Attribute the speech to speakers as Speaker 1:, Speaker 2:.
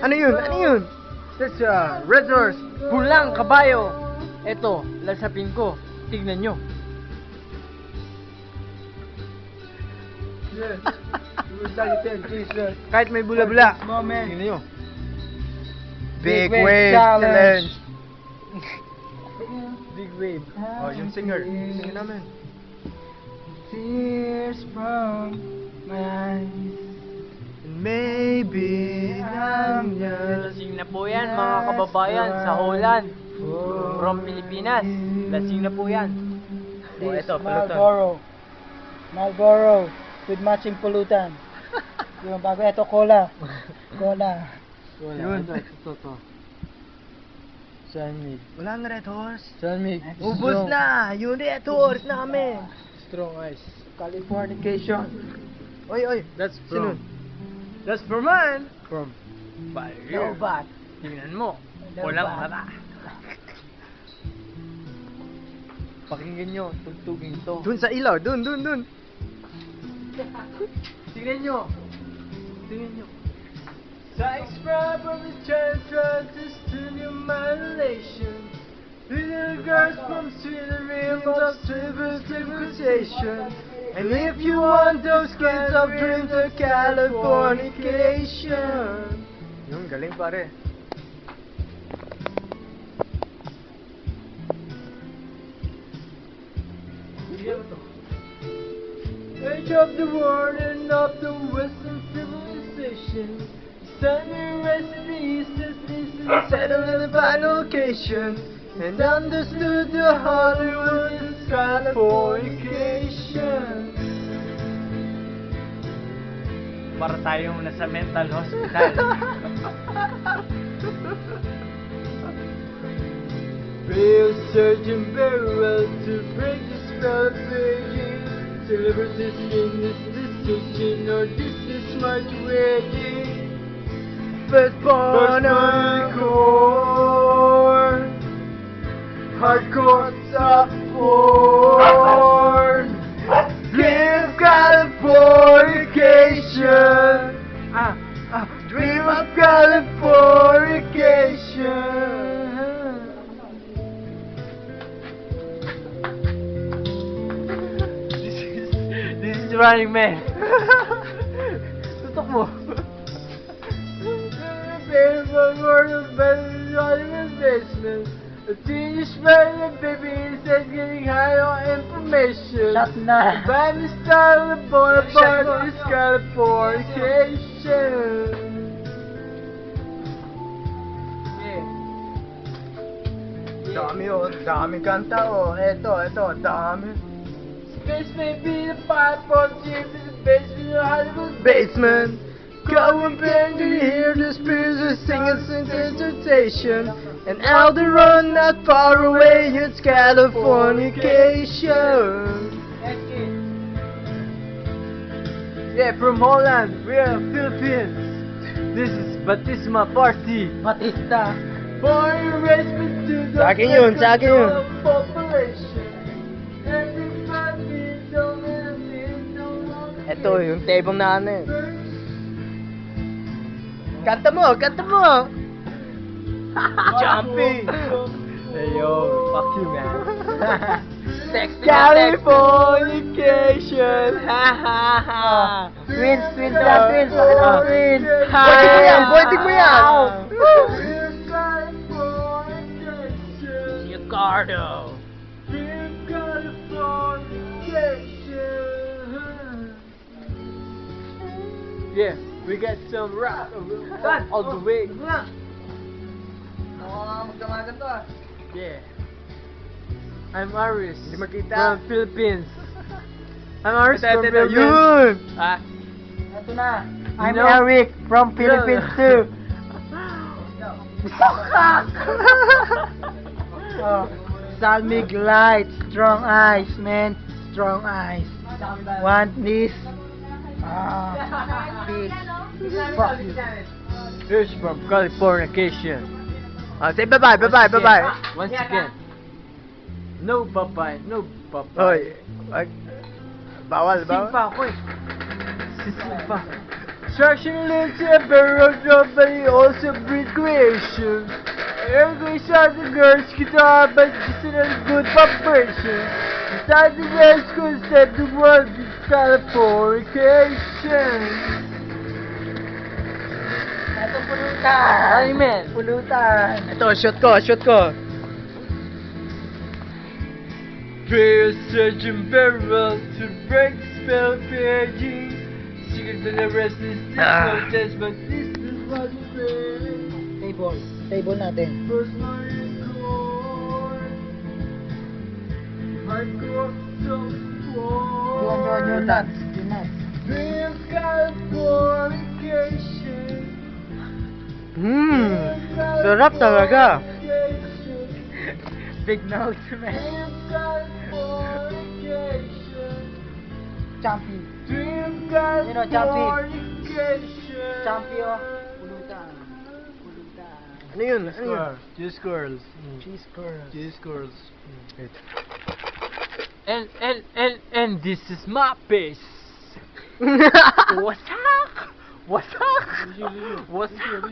Speaker 1: Ano yun? Ano yun?
Speaker 2: That's a red horse. Pulang kabayo. Eto, lasapin ko. Tignan nyo.
Speaker 1: Yes. Jesus. Kahit may bula-bula.
Speaker 2: Moment.
Speaker 1: Tingnan nyo.
Speaker 2: Big
Speaker 1: Big
Speaker 2: Wave
Speaker 1: Wave
Speaker 2: Challenge.
Speaker 1: Challenge.
Speaker 2: Big wave.
Speaker 1: Oh, yung singer. Singin namin.
Speaker 2: Tears from my eyes.
Speaker 1: And maybe I'm just
Speaker 2: Lasing na po yan mga kababayan sa Holland. From Pilipinas. Lasing na po yan. Oh, eto, pulutan.
Speaker 3: Marlboro with matching pulutan. Yung bago, eto cola. Cola.
Speaker 1: Yun.
Speaker 2: Ito. Sunmig.
Speaker 1: Wala na Red Horse.
Speaker 2: Sunmig.
Speaker 1: Ubus na! Yung Red Horse namin!
Speaker 2: Strong ice.
Speaker 1: Californication. Oy.
Speaker 2: That's
Speaker 1: Sino?
Speaker 2: from.
Speaker 1: That's for mine!
Speaker 2: From.
Speaker 3: Lobat.
Speaker 2: Tingnan mo. Walang mata. Pakinggan nyo. Tugtugin to.
Speaker 1: Dun sa ilaw. Dun.
Speaker 2: Tingnan nyo. Tingnan nyo.
Speaker 1: Sex from the chances to new modulation. Little girls from Sweden realms of civilization. And if you want those kinds of dreams of Californication. Yung galing pare. Edge of the world and of the Western civilization. Sunny rest in the east is settled in the final location. And understood the Hollywood is Californication.
Speaker 2: Para tayong nasa mental hospital.
Speaker 1: Real surgeon very well to break the spell of aging. Celebrities in this decision or this is much waiting. Firstborn hardcore. Hardcore soft porn. Dream of Californication. Dream of Californication.
Speaker 2: This is Running Man. Tutok mo.
Speaker 1: Basement. A teenage man and baby says getting high on information.
Speaker 3: Shut na.
Speaker 1: By the style of Bonaparte is Californication. Dami kanta Eto, dami. Space may be the pipe for the basement of Hollywood basement. Go and bend to hear the spirits of singing since dissertation. And Alderaan not far away, it's Californication. Yeah, from Holland, we are Philippines. This is Baptisma Party.
Speaker 3: Batista.
Speaker 1: Born and raised to the
Speaker 3: Sa akin yun, sa akin yun.
Speaker 1: population. Everybody don't
Speaker 2: Ito, yung tebong na ano eh.
Speaker 1: Kanta mo! Jumping!
Speaker 2: Hey yo, fuck you man.
Speaker 1: Californication! Ha ha ha!
Speaker 3: Twins. Bakit ang twins?
Speaker 1: Pointing mo yan!
Speaker 2: Ricardo.
Speaker 1: Yeah, we got some rock all the way. Yeah. I'm Aris from Philippines. I'm Aris from Philippines.
Speaker 2: Yun!
Speaker 1: Ah,
Speaker 3: Ito na. I'm
Speaker 1: No.
Speaker 3: Eric from Philippines too. Salmig light, strong eyes, man, strong eyes. Want this? This. Fuck you.
Speaker 2: Here's from Californication.
Speaker 1: say bye-bye.
Speaker 2: Once again. No bye-bye.
Speaker 1: Oy, bawal.
Speaker 2: Sing pa ako eh. Sising pa.
Speaker 1: Destruction lives in a barrel drum, but he also breeds creation. Every shot the girls guitar, but just in a good vibration. Inside the race could set the world with Californication.
Speaker 3: Ito pulutan.
Speaker 2: Ay, men.
Speaker 3: Pulutan.
Speaker 1: Ito, shot ko. Prayer searching barrel to break spell paging. Secret to the rest is this contest, but this is what we pray.
Speaker 3: Table natin.
Speaker 1: First my record. Hardcore so
Speaker 3: Yung nuts. Yung nuts.
Speaker 1: Dream Californication.
Speaker 2: Sarap talaga.
Speaker 3: Big notes, man.
Speaker 1: Dream Californication.
Speaker 3: Champi.
Speaker 1: Dream
Speaker 3: You know, Chappy.
Speaker 1: Californication.
Speaker 3: Champi, oh. Pulutan. Pulutan.
Speaker 1: Ano yun? Cheese curls.
Speaker 3: Cheese curls.
Speaker 1: Cheese curls.
Speaker 2: And this is my base. What's up? What's up? What's up?